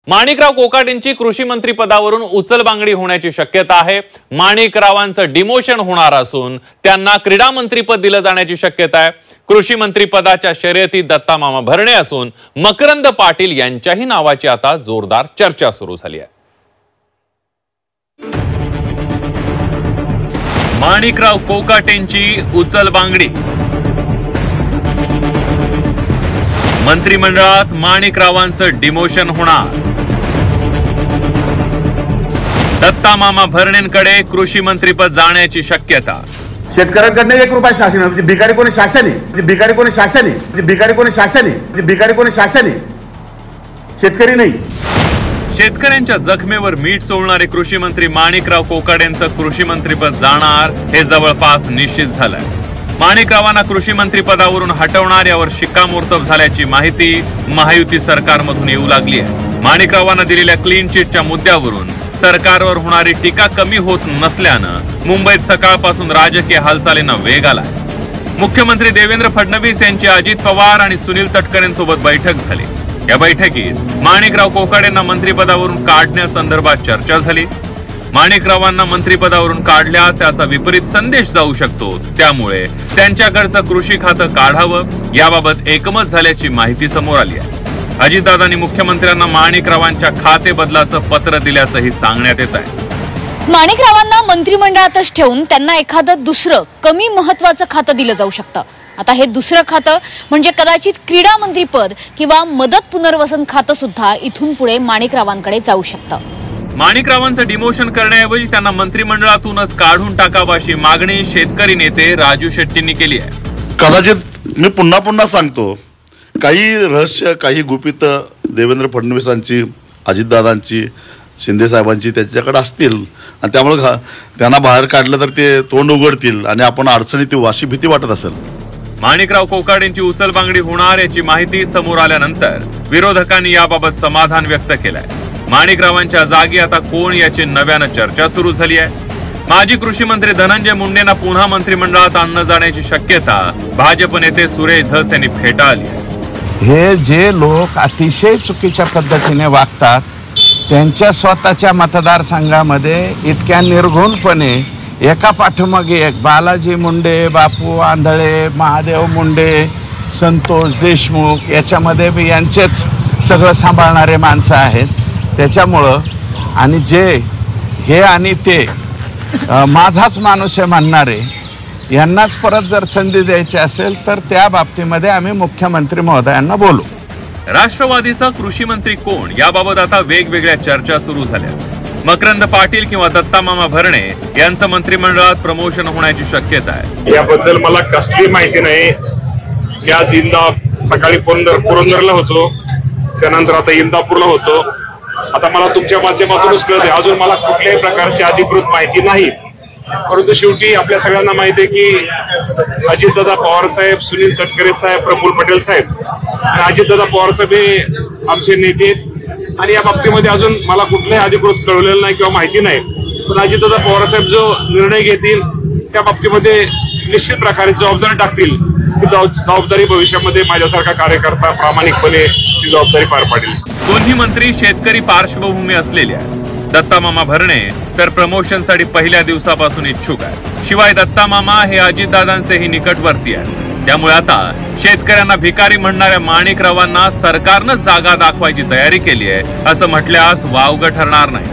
माणिकराव कोकाटेंची कृषी मंत्री पदावरून उचलबांगडी होण्याची शक्यता आहे। माणिकरावांचं डिमोशन होणार असून त्यांना क्रीडा मंत्रीपद दिलं जाण्याची शक्यता आहे। कृषी मंत्री पदाच्या शर्यतीत दत्ता मामा भरणे असून मकरंद पाटील यांच्याही नावाची आता जोरदार चर्चा सुरू झाली आहे। माणिकराव कोकाटेंची उचलबांगडी, मंत्रिमंडळात माणिकरावांचं डिमोशन होणार। दत्ता मामा भरणेंकडे कृषी मंत्रीपद जाण्याची शक्यता। शेतकऱ्यांकडनं 1 रुपया शासन म्हणजे भिकारी कोणी शासन आहे, म्हणजे भिकारी कोणी शासन आहे, म्हणजे भिकारी कोणी शासन आहे, म्हणजे भिकारी कोणी शासन आहे, शेतकरी नाही। शेतकऱ्यांच्या जखमेवर मीठ चोळणारे कृषी मंत्री माणिकराव कोकाटेंचं कृषी मंत्रीपद जाणार हे जवळपास निश्चित झालंय। माणिकरावांना कृषी मंत्री पदावरून हटवणार यावर शिक्कामोर्तब झाल्याची माहिती महायुती सरकारमधून येऊ लागली आहे। माणिकरावांना दिलेल्या क्लीन चिटच्या मुद्द्यावरून सरकारवर होणारी टीका कमी होत नसल्यानं मुंबईत सकाळपासून राजकीय हालचालींना वेग आलाय। मुख्यमंत्री देवेंद्र फडणवीस यांची अजित पवार आणि सुनील तटकरेंसोबत बैठक झाली। या बैठकीत माणिकराव कोकाटेंना मंत्रिपदावरून काढण्यासंदर्भात चर्चा झाली। माणिकरावांना मंत्रिपदावरून काढल्यास त्याचा विपरीत संदेश जाऊ शकतो, त्यामुळे त्यांच्याकडचं कृषी खातं काढावं याबाबत एकमत झाल्याची माहिती समोर आली आहे। अजितदादांनी मुख्यमंत्र्यांना माणिकरावांच्या खाते बदलाचं पत्र दिल्याचंही सांगण्यात येत आहे। माणिकरावांना मंत्रिमंडळातच ठेवून त्यांना एखादं दुसरं कमी महत्वाचं खातं दिलं जाऊ शकतं। आता हे दुसरं खातं म्हणजे कदाचित क्रीडा मंत्रीपद किंवा मदत पुनर्वसन खातं सुद्धा इथून पुढे माणिकरावांकडे जाऊ शकतं। माणिकरावांचं डिमोशन करण्याऐवजी त्यांना मंत्रिमंडळातूनच काढून टाकावं अशी मागणी शेतकरी नेते राजू शेट्टींनी केली आहे। कदाचित मी पुन्हा सांगतो, काही रहस्य, काही गुपित देवेंद्र फडणवीसांची, अजितदादांची, शिंदे साहेबांची त्याच्याकडे असतील आणि त्यामुळे त्यांना बाहेर काढलं तर ते तोंड उघडतील आणि आपण अडचणीत येऊ अशी भीती वाटत असेल। माणिकराव कोकाटेंची उचलबांगडी होणार याची माहिती समोर आल्यानंतर विरोधकांनी याबाबत समाधान व्यक्त केलंय। माणिकरावांच्या जागी आता कोण याची नव्यानं चर्चा सुरू झाली आहे। माजी कृषी मंत्री धनंजय मुंडेंना पुन्हा मंत्रिमंडळात आणलं जाण्याची शक्यता भाजप नेते सुरेश धस यांनी फेटाळली आहे। हे जे लोक अतिशय चुकीच्या पद्धतीने वागतात त्यांच्या स्वतःच्या मतदारसंघामध्ये इतक्या निर्घुणपणे एका पाठोमागे एक बालाजी मुंडे, बापू आंधळे, महादेव मुंडे, संतोष देशमुख याच्यामध्ये बी यांचेच सगळं सांभाळणारे माणसं आहेत। त्याच्यामुळं आणि जे हे आणि ते माझाच माणूस आहे म्हणणारे यांनाच परत जर संधी द्यायची असेल तर त्या बाबतीमध्ये आम्ही मुख्यमंत्री महोदयांना बोलू। राष्ट्रवादीचा कृषी मंत्री कोण याबाबत आता वेगवेगळ्या चर्चा सुरू झाल्या। मकरंद पाटील किंवा दत्ता मामा भरणे यांचं मंत्रिमंडळात प्रमोशन होण्याची शक्यता आहे। याबद्दल मला कसली माहिती नाही। मी आज सकाळी पुरंदरला होतो, त्यानंतर आता इंदापूरला होतो। आता मला तुमच्या माध्यमातूनच कळते, अजून मला कुठल्याही प्रकारची अधिकृत माहिती नाही। परंतु शेवटी आपल्या सगळ्यांना माहिती आहे की अजितदादा पवार साहेब, सुनील तटकरे साहेब, प्रफुल्ल पटेल साहेब आणि अजितदादा पवार साहेब हे आमचे नेते आणि या बाबतीमध्ये अजून मला कुठल्याही अधिकृत कळवलेलं नाही किंवा माहिती नाही। पण अजितदादा पवार साहेब जो निर्णय घेतील त्या बाबतीमध्ये निश्चित प्रकारे जबाबदारी टाकतील। ती जबाबदारी भविष्यामध्ये माझ्यासारखा कार्यकर्ता प्रामाणिकपणे ती जबाबदारी पार पाडेल। दोन्ही मंत्री शेतकरी पार्श्वभूमी असलेल्या दत्ता मामा भरणे तर प्रमोशनसाठी पहिल्या दिवसापासून इच्छुक आहे। शिवाय दत्ता मामा हे अजितदादांचेही निकटवर्ती आहेत, त्यामुळे आता शेतकऱ्यांना भिकारी म्हणणाऱ्या माणिकरावांना सरकारनं जागा दाखवायची तयारी केली आहे असं म्हटल्यास वावगं ठरणार नाही।